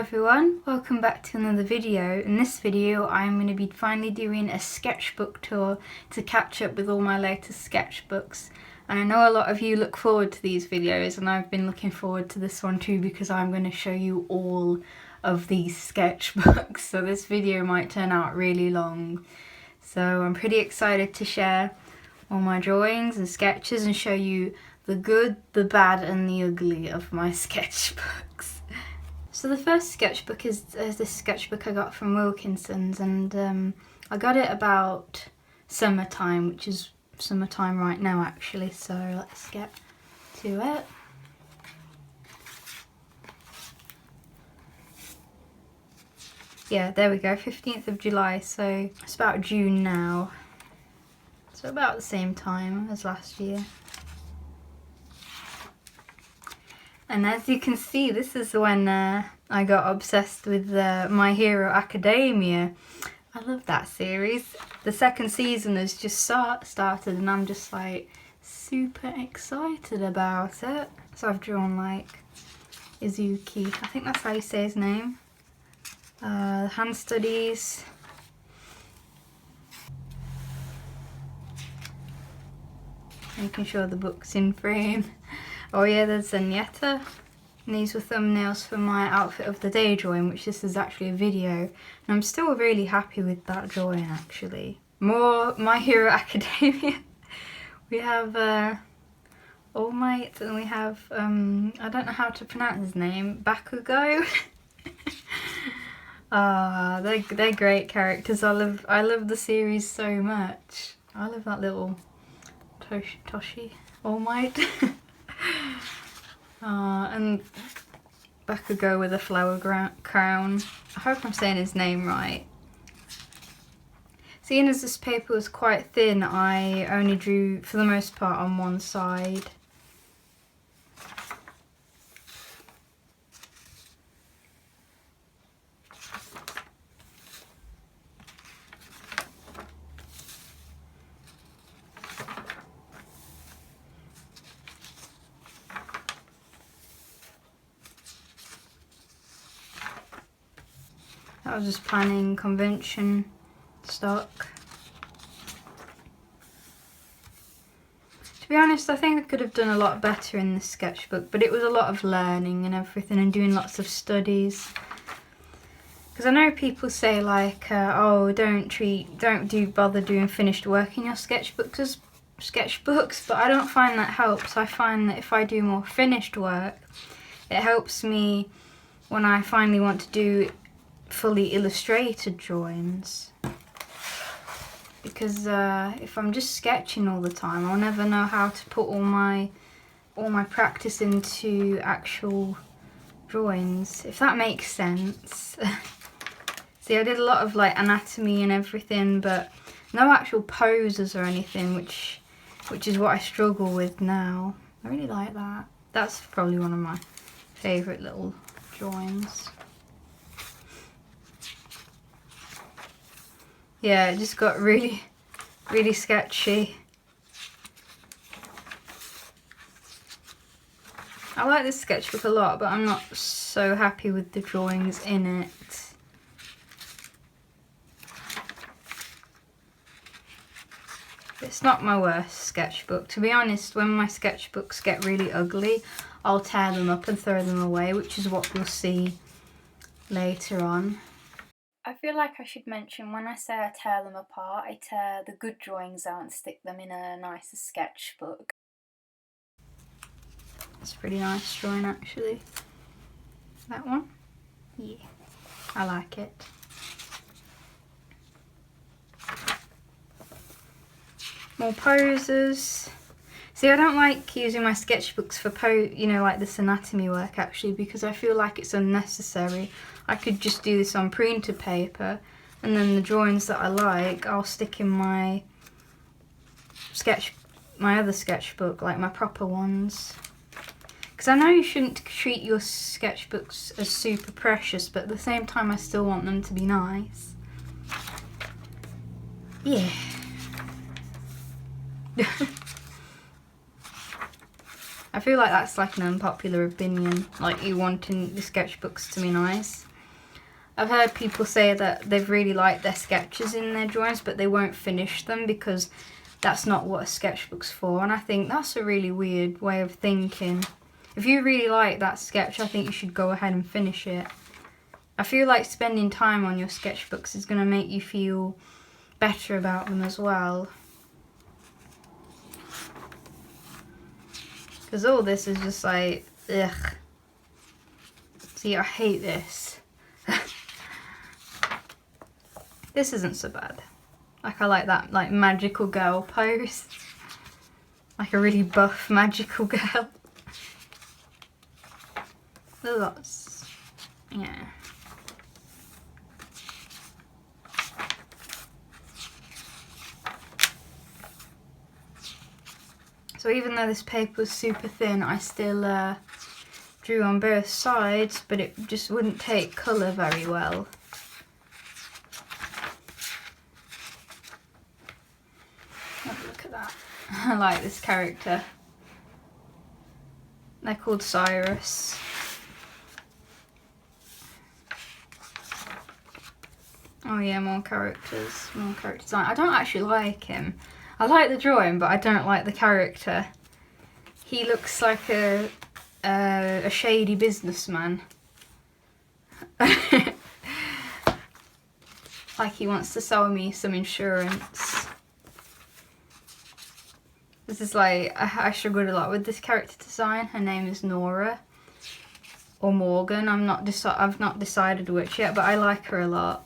everyone, welcome back to another video. In this video I'm going to be finally doing a sketchbook tour to catch up with all my latest sketchbooks. And I know a lot of you look forward to these videos, and I've been looking forward to this one too because I'm going to show you all of these sketchbooks. So this video might turn out really long. So I'm pretty excited to share all my drawings and sketches and show you the good, the bad and the ugly of my sketchbooks. So the first sketchbook is this sketchbook I got from Wilkinson's, and I got it about summertime, which is summertime right now actually, so let's get to it. Yeah, there we go, 15th of July, so it's about June now. So about the same time as last year. And as you can see, this is when I got obsessed with My Hero Academia. I love that series. The second season has just started and I'm just like super excited about it. So I've drawn like Izuki, I think that's how you say his name. Hand studies. Making sure the book's in frame. Oh yeah, there's Zenyatta. And these were thumbnails for my outfit of the day drawing, which this is actually a video. And I'm still really happy with that drawing actually. More My Hero Academia. We have All Might, and we have, I don't know how to pronounce his name, Bakugo. They're great characters. I love the series so much. I love that little Toshi, All Might. And Bakugo with a flower crown. I hope I'm saying his name right. Seeing as this paper was quite thin, I only drew for the most part on one side. That was just planning convention stock. To be honest, I think I could have done a lot better in this sketchbook, but it was a lot of learning and everything and doing lots of studies. Because I know people say like, oh, don't bother doing finished work in your sketchbooks, but I don't find that helps. I find that if I do more finished work, it helps me when I finally want to do fully illustrated drawings, because if I'm just sketching all the time, I'll never know how to put all my practice into actual drawings, if that makes sense. See, I did a lot of like anatomy and everything, but no actual poses or anything, which is what I struggle with now. I really like that. That's probably one of my favourite little drawings. Yeah, it just got really sketchy. I like this sketchbook a lot, but I'm not so happy with the drawings in it. It's not my worst sketchbook. To be honest, when my sketchbooks get really ugly, I'll tear them up and throw them away, which is what we'll see later on. I feel like I should mention, when I say I tear them apart, I tear the good drawings out and stick them in a nicer sketchbook. It's a pretty nice drawing actually. That one? Yeah, I like it. More poses. See, I don't like using my sketchbooks for like this anatomy work actually, because I feel like it's unnecessary. I could just do this on printer paper, and then the drawings that I like, I'll stick in my other sketchbook, like my proper ones. Because I know you shouldn't treat your sketchbooks as super precious, but at the same time I still want them to be nice. Yeah. I feel like that's like an unpopular opinion, like you wanting the sketchbooks to be nice. I've heard people say that they've really liked their sketches in their drawings, but they won't finish them because that's not what a sketchbook's for. And I think that's a really weird way of thinking. If you really like that sketch, I think you should go ahead and finish it. I feel like spending time on your sketchbooks is going to make you feel better about them as well. Because all this is just like, ugh. See, I hate this. This isn't so bad. Like, I like that, like, magical girl pose. Like a really buff magical girl. There's lots. Yeah. So even though this paper was super thin, I still drew on both sides, but it just wouldn't take colour very well. Have a look at that. I like this character. They're called Cyrus. Oh yeah, more characters, more character design. I don't actually like him. I like the drawing, but I don't like the character. He looks like a shady businessman. Like he wants to sell me some insurance. This is like, I struggled a lot with this character design. Her name is Nora. Or Morgan, I've not decided which yet, but I like her a lot.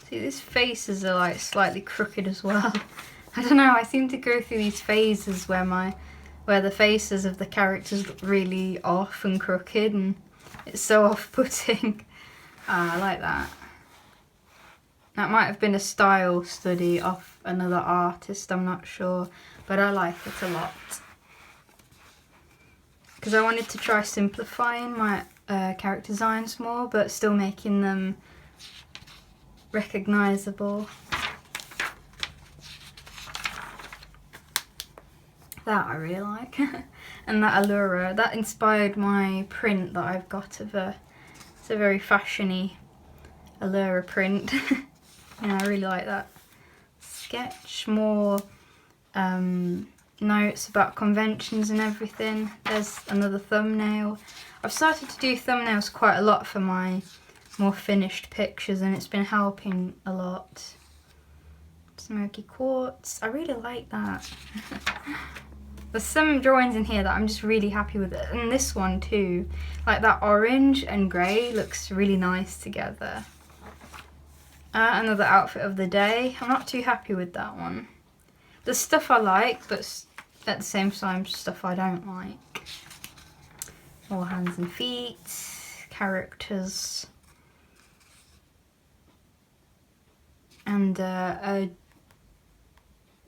See, these faces are like slightly crooked as well. I don't know, I seem to go through these phases where the faces of the characters look really off and crooked, and it's so off-putting. I like that. That might have been a style study of another artist, I'm not sure, but I like it a lot. Because I wanted to try simplifying my character designs more, but still making them recognisable. That I really like. And that Allura, that inspired my print that I've got of a, it's a very fashiony Allura print. Yeah, I really like that. Sketch more notes about conventions and everything. There's another thumbnail. I've started to do thumbnails quite a lot for my more finished pictures, and it's been helping a lot. Smoky quartz, I really like that. There's some drawings in here that I'm just really happy with it, and this one too. Like that orange and grey looks really nice together. Another outfit of the day. I'm not too happy with that one. There's stuff I like, but at the same time stuff I don't like. More hands and feet, characters. And a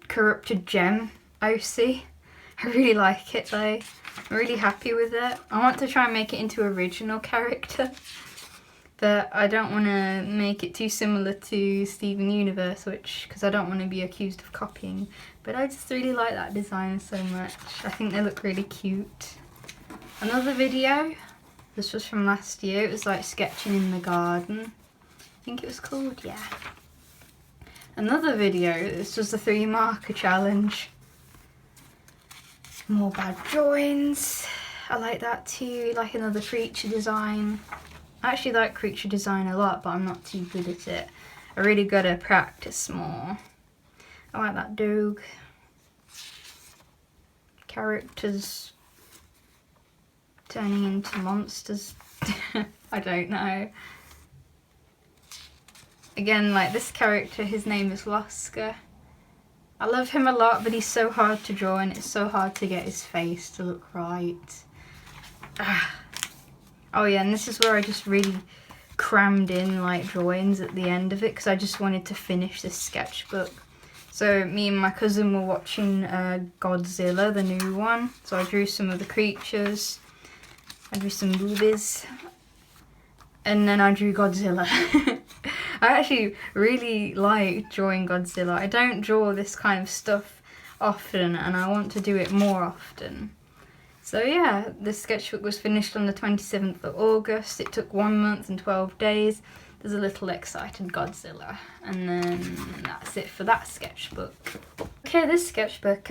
corrupted gem OC. I really like it though. I'm really happy with it. I want to try and make it into original character, but I don't want to make it too similar to Steven Universe, because I don't want to be accused of copying. But I just really like that design so much. I think they look really cute. Another video. This was from last year. It was like sketching in the garden. I think it was called, yeah. Another video. This was the 3 marker challenge. More bad drawings. I like that too. Like another creature design. I actually like creature design a lot, but I'm not too good at it. I really gotta practice more. I like that dog. Characters turning into monsters. I don't know. Again, like this character, his name is Lasker. I love him a lot, but he's so hard to draw, and it's so hard to get his face to look right. Oh yeah, and this is where I just really crammed in like drawings at the end of it, because I just wanted to finish this sketchbook. So me and my cousin were watching Godzilla, the new one. So I drew some of the creatures. I drew some boobies. And then I drew Godzilla. I actually really like drawing Godzilla. I don't draw this kind of stuff often, and I want to do it more often. So yeah, this sketchbook was finished on the 27th of August. It took 1 month and 12 days. There's a little excited Godzilla, and then that's it for that sketchbook. Okay, this sketchbook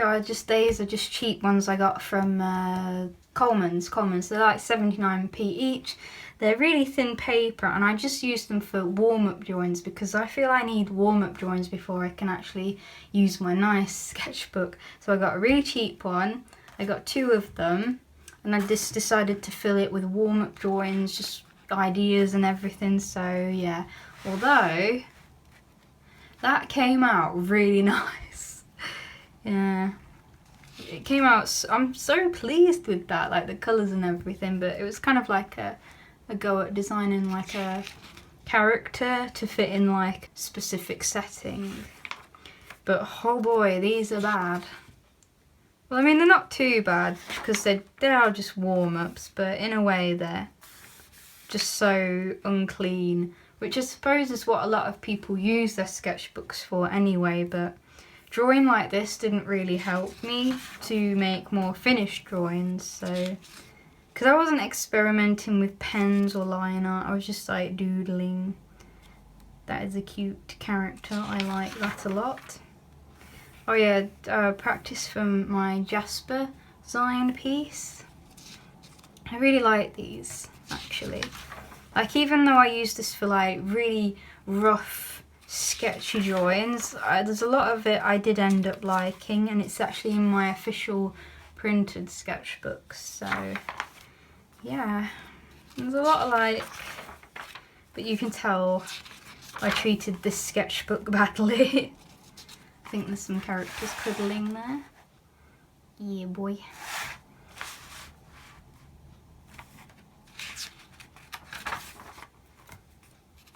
these are just cheap ones I got from Coleman's. They're like 79p each. They're really thin paper, and I just use them for warm-up drawings because I feel I need warm-up drawings before I can actually use my nice sketchbook. So I got a really cheap one. I got 2 of them, and I just decided to fill it with warm-up drawings, just ideas and everything. So yeah, although that came out really nice. Yeah, it came out, I'm so pleased with that, like the colours and everything, but it was kind of like a go at designing like a character to fit in like specific setting. But oh boy, these are bad. Well, I mean, they're not too bad because they are just warm-ups, but in a way they're just so unclean, which I suppose is what a lot of people use their sketchbooks for anyway, but drawing like this didn't really help me to make more finished drawings, so because I wasn't experimenting with pens or line art, I was just like doodling. That is a cute character, I like that a lot. Oh yeah, practice from my Jasper Zion piece. I really like these, actually. Like, even though I use this for like really rough, sketchy drawings, there's a lot of it I did end up liking, and it's actually in my official printed sketchbooks, so yeah. There's a lot of like, but you can tell I treated this sketchbook badly. I think there's some characters cuddling there. Yeah, boy.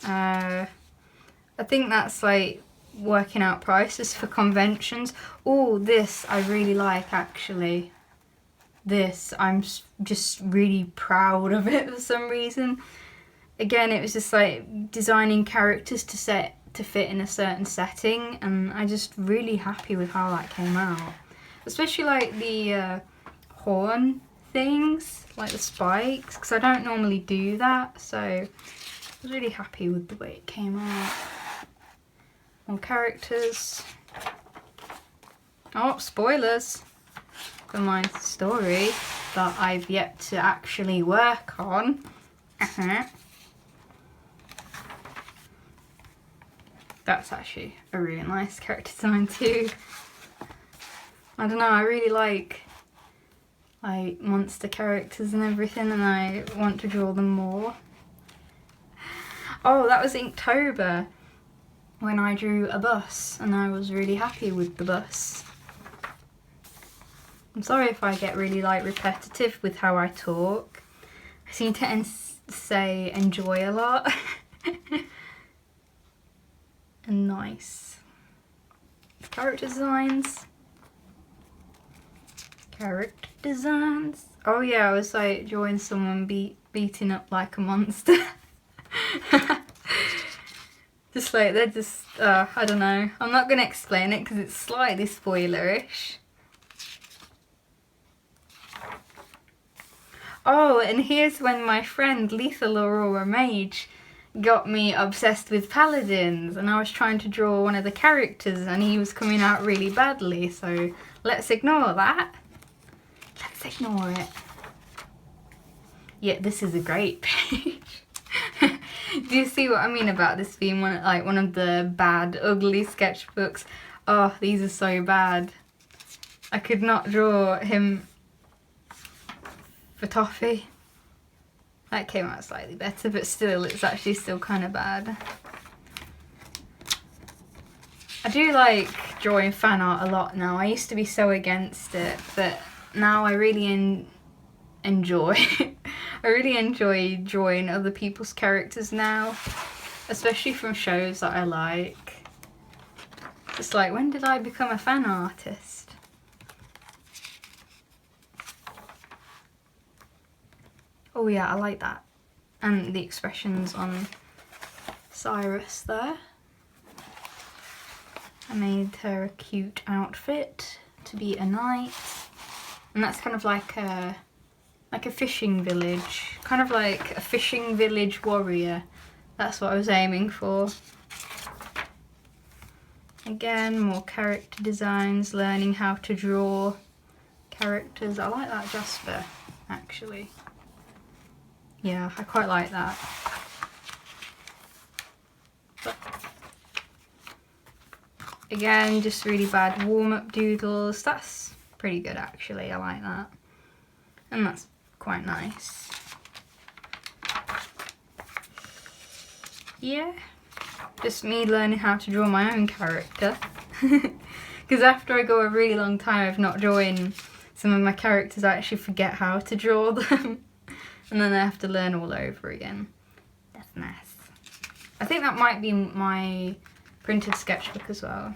I think that's like working out prices for conventions. Oh, this I really like, actually. This, I'm just really proud of it for some reason. Again, it was just like designing characters to fit in a certain setting, and I'm just really happy with how that came out. Especially like the horn things, like the spikes, because I don't normally do that, so I was really happy with the way it came out. More characters. Oh, spoilers for my story that I've yet to actually work on. That's actually a really nice character design too. I don't know, I really like monster characters and everything, and I want to draw them more. Oh, that was Inktober when I drew a bus, and I was really happy with the bus. I'm sorry if I get really like repetitive with how I talk. I seem to say enjoy a lot. And nice. Character designs. Character designs. Oh yeah, I was like drawing someone beating up like a monster. Just like, they're just, I don't know. I'm not going to explain it because it's slightly spoilerish. Oh, and here's when my friend Lethal Aurora Mage got me obsessed with paladins, and I was trying to draw one of the characters and he was coming out really badly, so let's ignore that. Let's ignore it. Yeah, this is a great page. Do you see what I mean about this being one of the bad, ugly sketchbooks? Oh, these are so bad. I could not draw him for Toffee. That came out slightly better, but still, it's actually still kind of bad. I do like drawing fan art a lot now. I used to be so against it, but now I really enjoy. I really enjoy drawing other people's characters now, especially from shows that I like. Just like, when did I become a fan artist? Oh yeah, I like that. And the expressions on Cyrus there. I made her a cute outfit. to be a knight, and that's kind of like a fishing village, kind of like a fishing village warrior. That's what I was aiming for. Again, more character designs, learning how to draw characters. I like that Jasper, actually. Yeah, I quite like that. But again, just really bad warm-up doodles. That's pretty good, actually. I like that. And that's quite nice. Yeah, just me learning how to draw my own character. Because after I go a really long time of not drawing some of my characters, I actually forget how to draw them. And then I have to learn all over again. That's nice. I think that might be my printed sketchbook as well.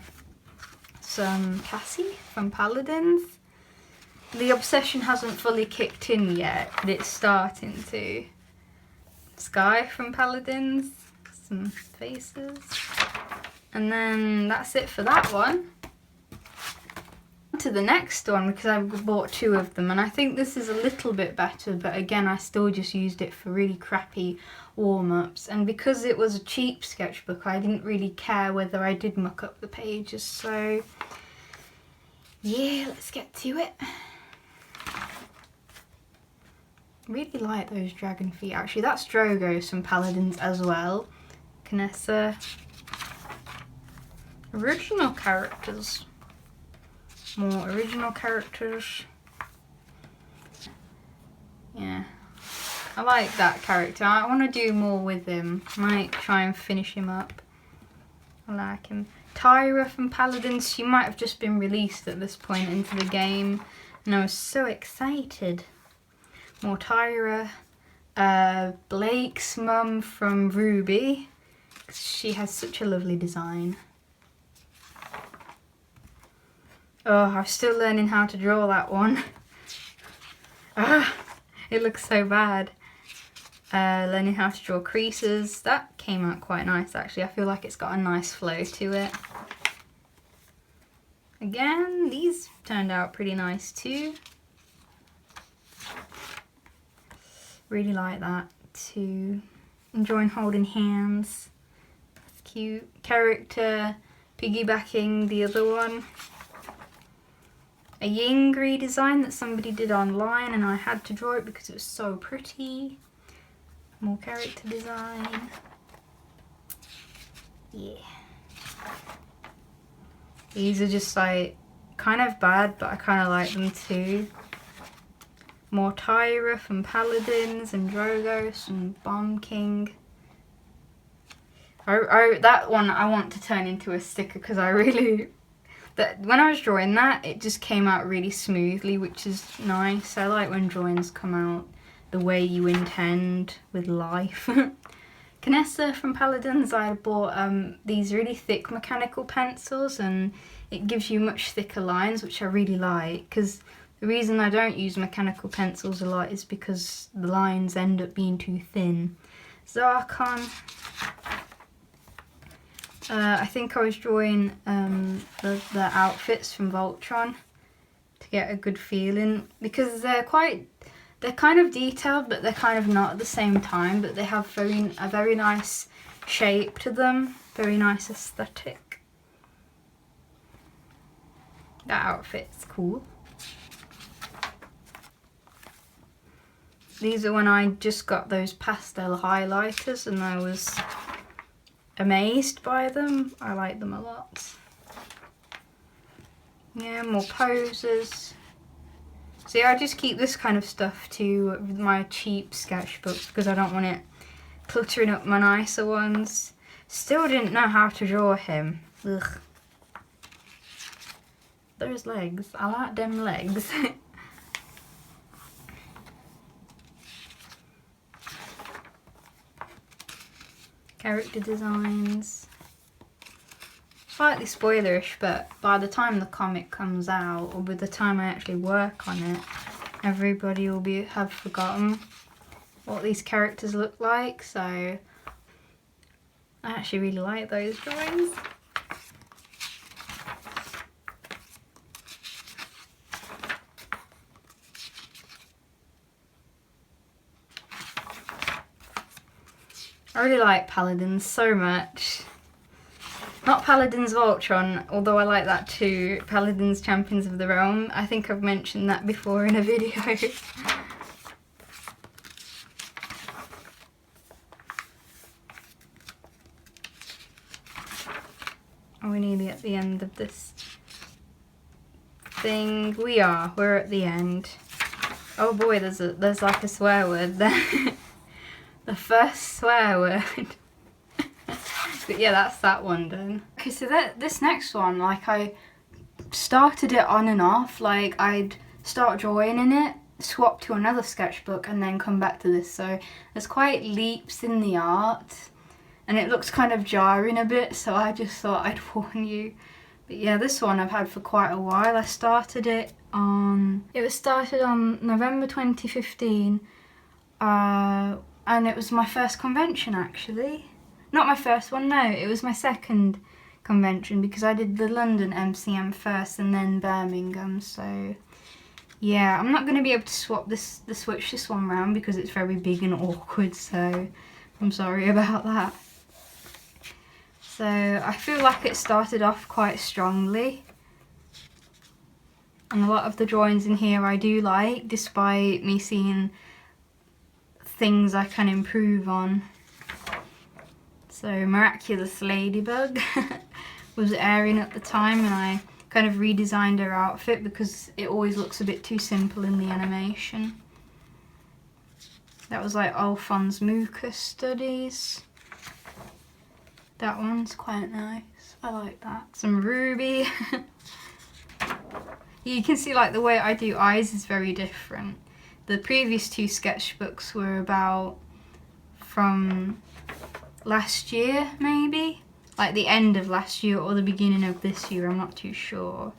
Some Cassie from Paladins. The obsession hasn't fully kicked in yet, but it's starting to. Sky from Paladins. Some faces. And then that's it for that one. To the next one, because I've bought two of them, and I think this is a little bit better, but again I still just used it for really crappy warm-ups, and because it was a cheap sketchbook I didn't really care whether I did muck up the pages, so yeah, let's get to it. Really like those dragon feet. Actually, that's Drogo's from Paladins as well. Canessa. Original characters. More original characters. Yeah. I like that character. I want to do more with him. Might try and finish him up. I like him. Tyra from Paladins. She might have just been released at this point into the game. And I was so excited. More Tyra. Blake's mum from Ruby. She has such a lovely design. Oh, I'm still learning how to draw that one. It looks so bad. Learning how to draw creases. That came out quite nice, actually. I feel like it's got a nice flow to it. Again, these turned out pretty nice too. Really like that too. Enjoying holding hands. That's cute. Character piggybacking the other one. A Yingri design that somebody did online, and I had to draw it because it was so pretty. More character design. Yeah. These are just like kind of bad, but I kind of like them too. More Tyra from Paladins and Drogos and Bomb King. That one I want to turn into a sticker because I really... when I was drawing that, it just came out really smoothly, which is nice. I like when drawings come out the way you intend with life. Canessa from Paladins, I bought these really thick mechanical pencils, and it gives you much thicker lines, which I really like, because the reason I don't use mechanical pencils a lot is because the lines end up being too thin. Zarkon. I think I was drawing the outfits from Voltron to get a good feeling, because they're kind of detailed, but they're kind of not at the same time, but they have a very nice shape to them, very nice aesthetic. That outfit's cool. These are when I just got those pastel highlighters and I was amazed by them. I like them a lot. Yeah, more poses. See, I just keep this kind of stuff to my cheap sketchbooks because I don't want it cluttering up my nicer ones. Still didn't know how to draw him. Ugh. Those legs. I like them legs. Character designs. Slightly spoilerish, but by the time the comic comes out, or by the time I actually work on it, everybody will have forgotten what these characters look like, so I actually really like those drawings. I really like Paladins so much. Not Paladins of Ultron, although I like that too. Paladins Champions of the Realm. I think I've mentioned that before in a video. Are we nearly at the end of this thing? We're at the end. Oh boy, there's like a swear word there. The first swear word. But yeah, that's that one done. Okay, so this next one, like I started it on and off. Like I'd start drawing in it, swap to another sketchbook, and then come back to this. So there's quite leaps in the art, and it looks kind of jarring a bit. So I just thought I'd warn you. But yeah, this one I've had for quite a while. I started it on. It was started on November 2015, and it was my first convention actually. Not my first one, no, it was my second convention because I did the London MCM first and then Birmingham, so yeah, I'm not going to be able to switch this one round because it's very big and awkward, so I'm sorry about that. So I feel like it started off quite strongly, and a lot of the drawings in here I do like, despite me seeing things I can improve on. So Miraculous Ladybug was airing at the time, and I kind of redesigned her outfit because it always looks a bit too simple in the animation. That was like Alphonse Mucus Studies. That one's quite nice. I like that. Some Ruby. You can see like the way I do eyes is very different. The previous two sketchbooks were about from last year, maybe? Like the end of last year or the beginning of this year, I'm not too sure.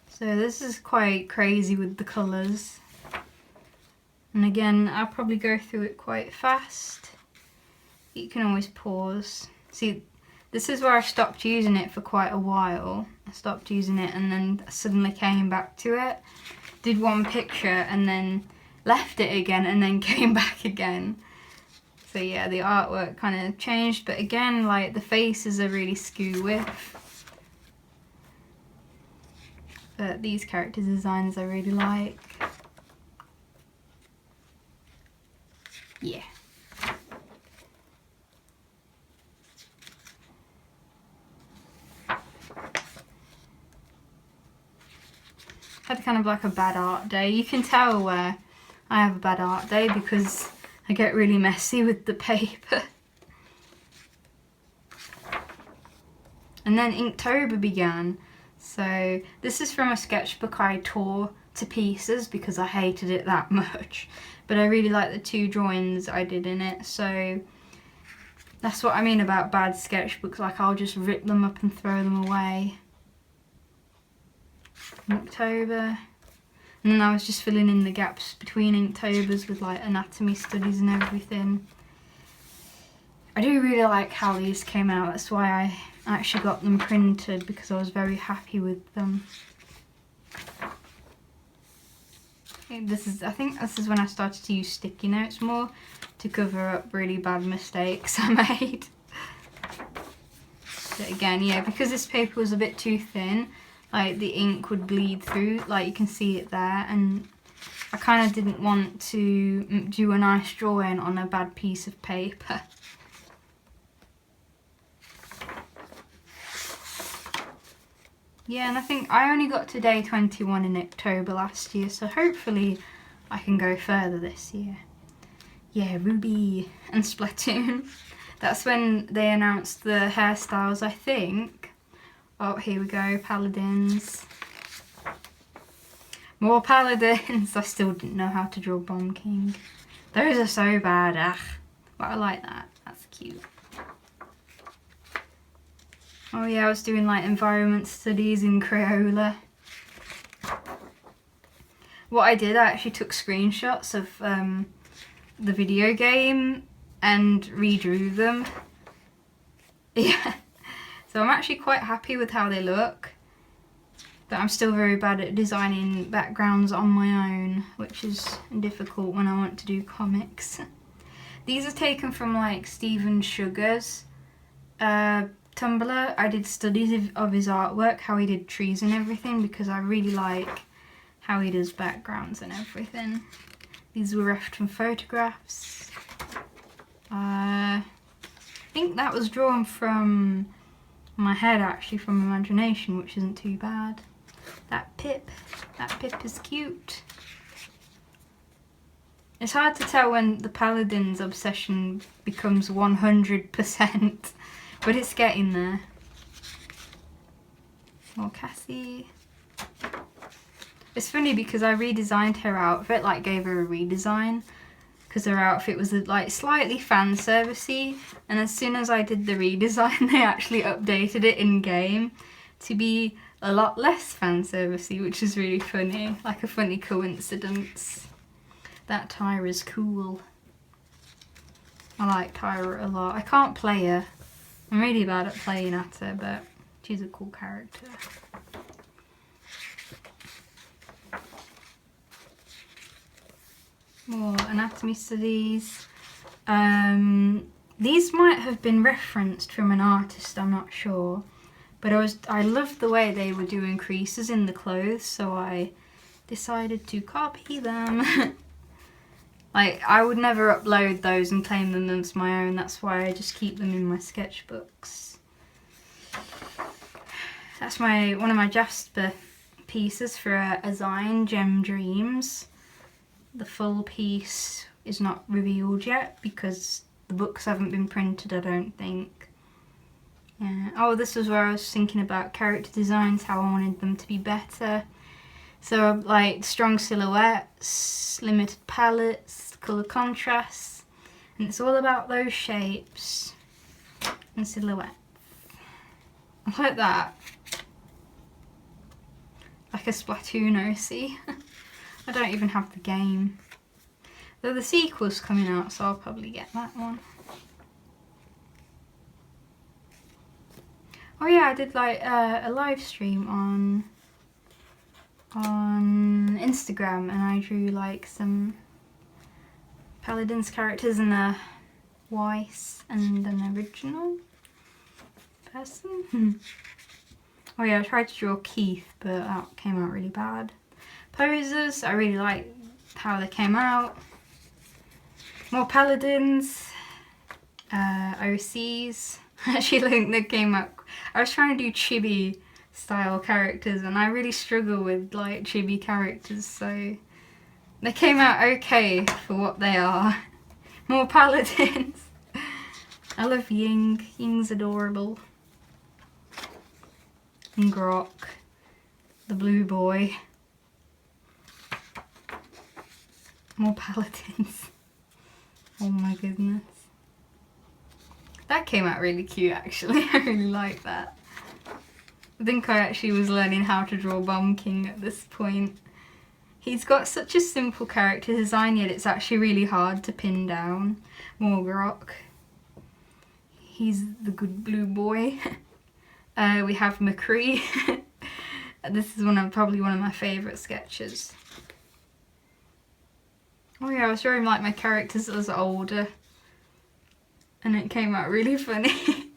So this is quite crazy with the colours. And again, I'll probably go through it quite fast. You can always pause. See, this is where I stopped using it for quite a while. I stopped using it and then suddenly came back to it. Did one picture and then left it again and then came back again. So yeah, the artwork kind of changed, but again, like the faces are really skew with. But these character designs I really like. Yeah. Had kind of like a bad art day. You can tell where I have a bad art day because I get really messy with the paper. And then Inktober began. So this is from a sketchbook I tore to pieces because I hated it that much. But I really like the two drawings I did in it. So that's what I mean about bad sketchbooks. Like I'll just rip them up and throw them away. Inktober. And then I was just filling in the gaps between Inktobers with like anatomy studies and everything. I do really like how these came out. That's why I actually got them printed, because I was very happy with them. I think this is when I started to use sticky notes more to cover up really bad mistakes I made. But again, yeah, because this paper was a bit too thin, like the ink would bleed through, like you can see it there, and I kind of didn't want to do a nice drawing on a bad piece of paper. Yeah, and I think I only got to day 21 in October last year, so hopefully I can go further this year. Yeah, Ruby and Splatoon. That's when they announced the hairstyles, I think. Oh, here we go, Paladins. More Paladins. I still didn't know how to draw Bomb King. Those are so bad, ugh. But I like that, that's cute. Oh yeah, I was doing like environment studies in Crayola. What I did, I actually took screenshots of the video game and redrew them. Yeah, so I'm actually quite happy with how they look. But I'm still very bad at designing backgrounds on my own, which is difficult when I want to do comics. These are taken from like Steven Sugar's Tumblr. I did studies of his artwork, how he did trees and everything, because I really like how he does backgrounds and everything. These were left from photographs. I think that was drawn from my head, actually, from imagination, which isn't too bad. That Pip is cute. It's hard to tell when the Paladin's obsession becomes 100%, but it's getting there. More Cassie. It's funny because I redesigned her outfit, like gave her a redesign, because her outfit was like slightly fan servicey, and as soon as I did the redesign, they actually updated it in game to be a lot less fan servicey, which is really funny, like a funny coincidence. That Tyra's cool. I like Tyra a lot. I can't play her. I'm really bad at playing at her, but she's a cool character. More anatomy studies. These might have been referenced from an artist, I'm not sure. But I loved the way they were doing creases in the clothes, so I decided to copy them. Like, I would never upload those and claim them as my own, that's why I just keep them in my sketchbooks. That's one of my Jasper pieces for a Zine, Gem Dreams. The full piece is not revealed yet because the books haven't been printed, I don't think. Yeah. Oh, this was where I was thinking about character designs, how I wanted them to be better. So like strong silhouettes, limited palettes, colour contrasts, and it's all about those shapes and silhouettes. I like that. Like a Splatoon OC. I don't even have the game. Though the sequel's coming out, so I'll probably get that one. Oh yeah, I did like a live stream on Instagram, and I drew like some Paladin's characters and a Weiss and an original person. Oh yeah, I tried to draw Keith, but that came out really bad. Poses, I really like how they came out. More Paladins, OCs. Actually, I think they came out. I was trying to do chibi style characters, and I really struggle with like chibi characters, so they came out okay for what they are. More Paladins. I love Ying. Ying's adorable. And Grok, the blue boy. More Paladins. Oh my goodness. That came out really cute, actually. I really like that. I think I actually was learning how to draw Bomb King at this point. He's got such a simple character design, yet it's actually really hard to pin down. More Grok. He's the good blue boy. We have McCree. This is probably one of my favourite sketches. Oh yeah, I was drawing like my characters as older, and it came out really funny.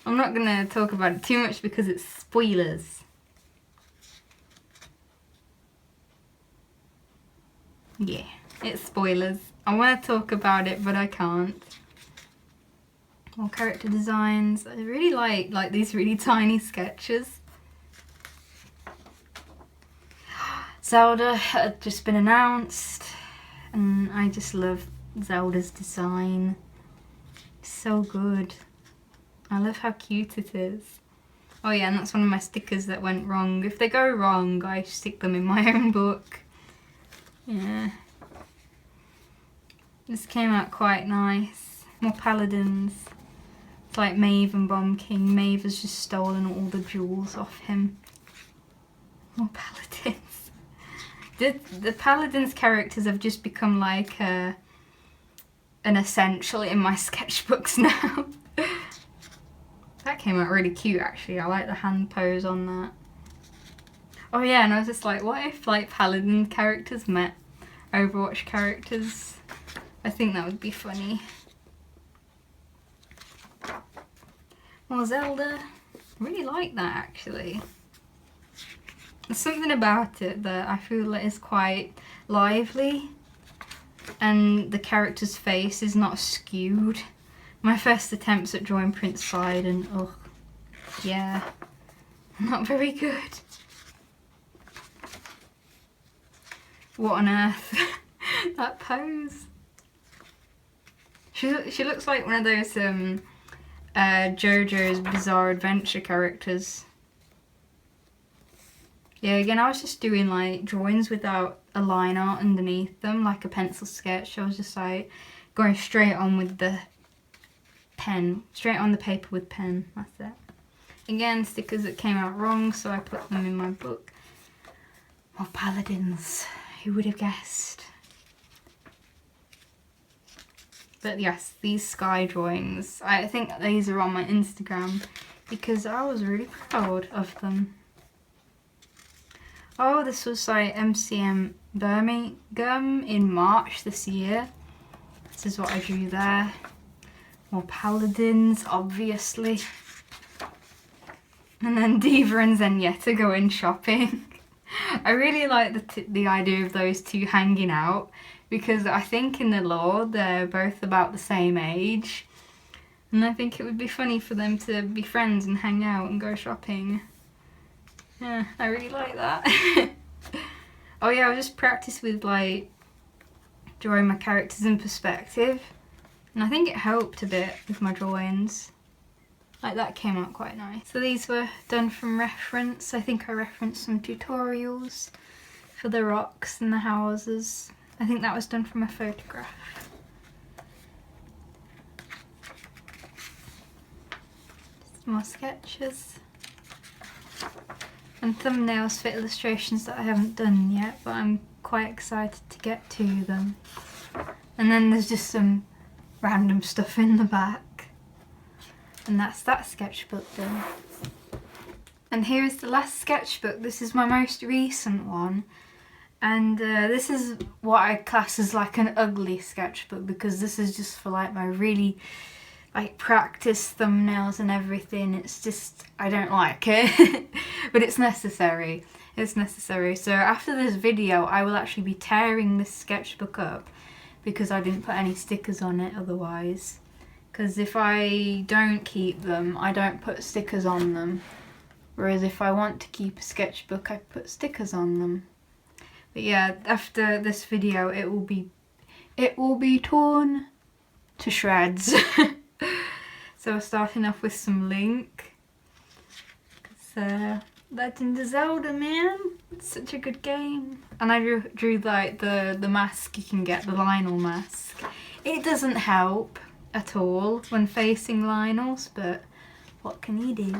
I'm not gonna talk about it too much because it's spoilers. Yeah, it's spoilers. I want to talk about it, but I can't. More character designs. I really like these really tiny sketches. Zelda had just been announced, and I just love Zelda's design. It's so good. I love how cute it is. Oh yeah, and that's one of my stickers that went wrong. If they go wrong, I stick them in my own book. Yeah. This came out quite nice. More Paladins. It's like Maeve and Bomb King. Maeve has just stolen all the jewels off him. More Paladins. The Paladins characters have just become like an essential in my sketchbooks now. That came out really cute actually. I like the hand pose on that. Oh yeah, and I was just like, what if like Paladin characters met Overwatch characters? I think that would be funny. More Zelda. I really like that actually. There's something about it that I feel like is quite lively, and the character's face is not skewed. My first attempts at drawing Prince Poseidon, oh yeah, not very good. What on earth? That pose. She looks like one of those JoJo's Bizarre Adventure characters. Yeah, again, I was just doing like drawings without a line art underneath them, like a pencil sketch. I was just like going straight on with the pen, straight on the paper with pen, that's it. Again, stickers that came out wrong, so I put them in my book. More Paladins, who would have guessed? But yes, these sky drawings, I think these are on my Instagram because I was really proud of them. Oh, this was like MCM Birmingham in March this year. This is what I drew there. More Paladins, obviously. And then Diva and Zenyatta going shopping. I really like the idea of those two hanging out because I think in the lore they're both about the same age. And I think it would be funny for them to be friends and hang out and go shopping. Yeah, I really like that. Oh yeah, I just practiced with like drawing my characters in perspective, and I think it helped a bit with my drawings. Like that came out quite nice. So these were done from reference. I think I referenced some tutorials for the rocks and the houses. I think that was done from a photograph. Just more sketches. And thumbnails for illustrations that I haven't done yet, but I'm quite excited to get to them. And then there's just some random stuff in the back. And that's that sketchbook done. And here is the last sketchbook. This is my most recent one. And this is what I class as like an ugly sketchbook because this is just for like my really like practice thumbnails and everything. It's just, I don't like it, but it's necessary. It's necessary. So after this video, I will actually be tearing this sketchbook up because I didn't put any stickers on it otherwise. Because if I don't keep them, I don't put stickers on them. Whereas if I want to keep a sketchbook, I put stickers on them. But yeah, after this video, it will be torn to shreds. So we're starting off with some Link. Legend of Zelda, man. It's such a good game. And I drew like the mask you can get, the Lionel mask. It doesn't help at all when facing Lionels, but what can you do?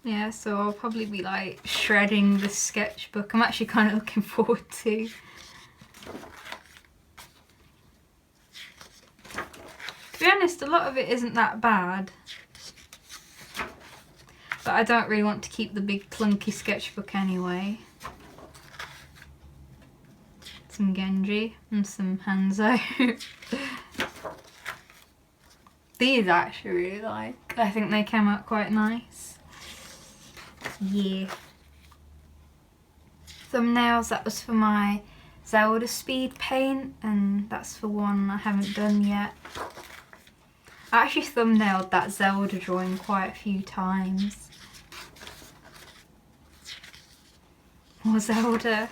Yeah, so I'll probably be like shredding this sketchbook. I'm actually kind of looking forward to. To be honest, a lot of it isn't that bad. But I don't really want to keep the big clunky sketchbook anyway. Some Genji and some Hanzo. These I actually really like. I think they came out quite nice. Yeah. Thumbnails, that was for my Zelda speed paint, and that's for one I haven't done yet. I actually thumbnailed that Zelda drawing quite a few times. More Zelda.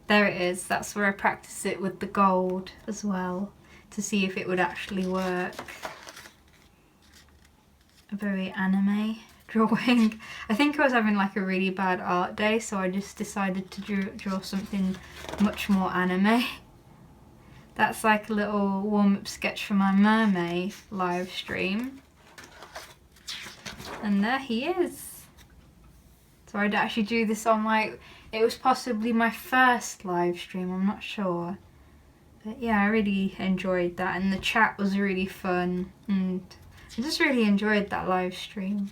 There it is. That's where I practiced it with the gold as well, to see if it would actually work. A very anime drawing. I think I was having like a really bad art day, so I just decided to draw something much more anime. That's like a little warm-up sketch for my mermaid live stream. And there he is. So I'd actually do this on like, it was possibly my first live stream, I'm not sure. But yeah, I really enjoyed that, and the chat was really fun, and I just really enjoyed that live stream.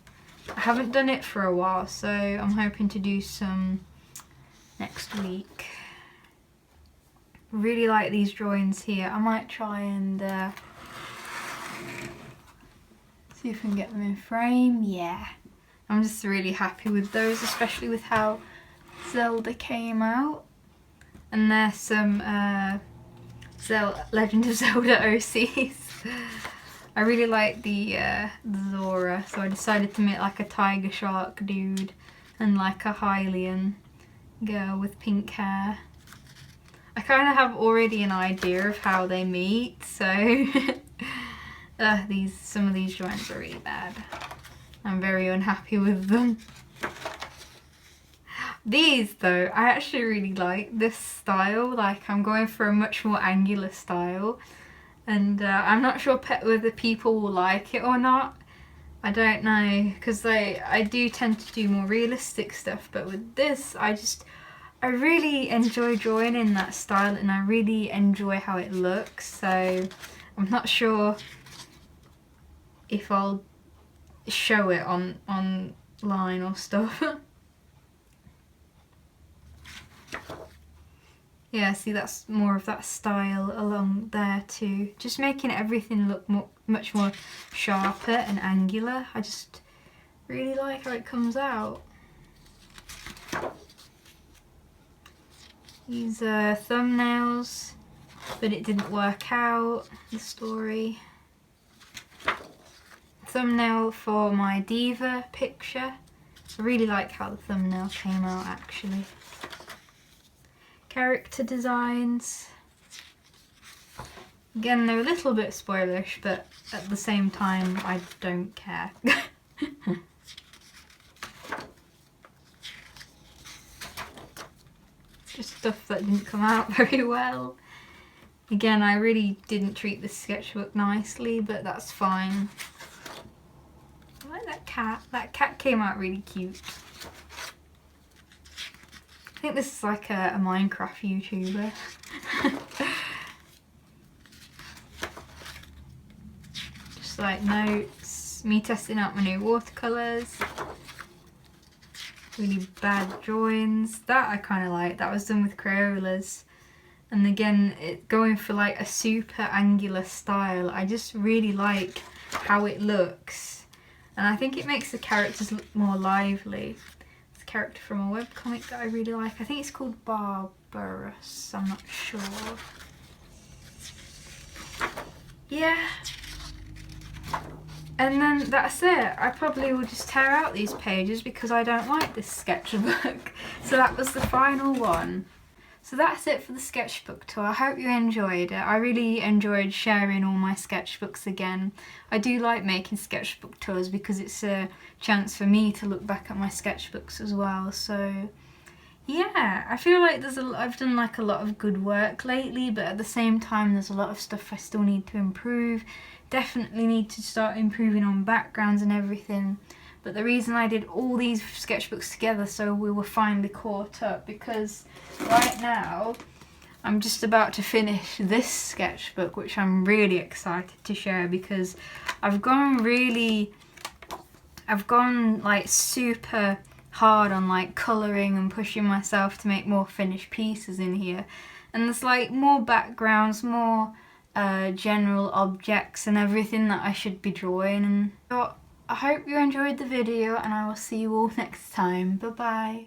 I haven't done it for a while, so I'm hoping to do some next week. Really like these drawings here. I might try and see if I can get them in frame. Yeah, I'm just really happy with those, especially with how Zelda came out. And there's some Legend of Zelda OCs. I really like the Zora, so I decided to make like a tiger shark dude and like a Hylian girl with pink hair. I kind of have already an idea of how they meet, so some of these drawings are really bad. I'm very unhappy with them. These though, I actually really like this style. Like, I'm going for a much more angular style, and I'm not sure whether people will like it or not. I don't know, because I do tend to do more realistic stuff, but with this I really enjoy drawing in that style, and I really enjoy how it looks, so I'm not sure if I'll show it online or stuff. Yeah, see, that's more of that style along there too. Just making everything look much more sharper and angular. I just really like how it comes out. These are thumbnails, but it didn't work out, the story. Thumbnail for my diva picture. I really like how the thumbnail came out actually. Character designs. Again, they're a little bit spoilerish, but at the same time, I don't care. Just stuff that didn't come out very well. Again, I really didn't treat this sketchbook nicely, but that's fine. I like that cat. That cat came out really cute. I think this is like a Minecraft YouTuber. Just like notes, me testing out my new watercolours. Really bad drawings. That I kind of like. That was done with Crayolas. And again, going for like a super angular style. I just really like how it looks. And I think it makes the characters look more lively. It's a character from a webcomic that I really like. I think it's called Barbarous. I'm not sure. Yeah. And then that's it. I probably will just tear out these pages because I don't like this sketchbook. So that was the final one. So that's it for the sketchbook tour. I hope you enjoyed it. I really enjoyed sharing all my sketchbooks again. I do like making sketchbook tours because it's a chance for me to look back at my sketchbooks as well. So yeah, I feel like I've done like a lot of good work lately, but at the same time there's a lot of stuff I still need to improve. Definitely need to start improving on backgrounds and everything. But the reason I did all these sketchbooks together so we were finally caught up, because right now I'm just about to finish this sketchbook, which I'm really excited to share because I've gone like super hard on like colouring and pushing myself to make more finished pieces in here. And there's like more backgrounds, more general objects and everything that I should be drawing. And so I hope you enjoyed the video, and I will see you all next time. Bye bye.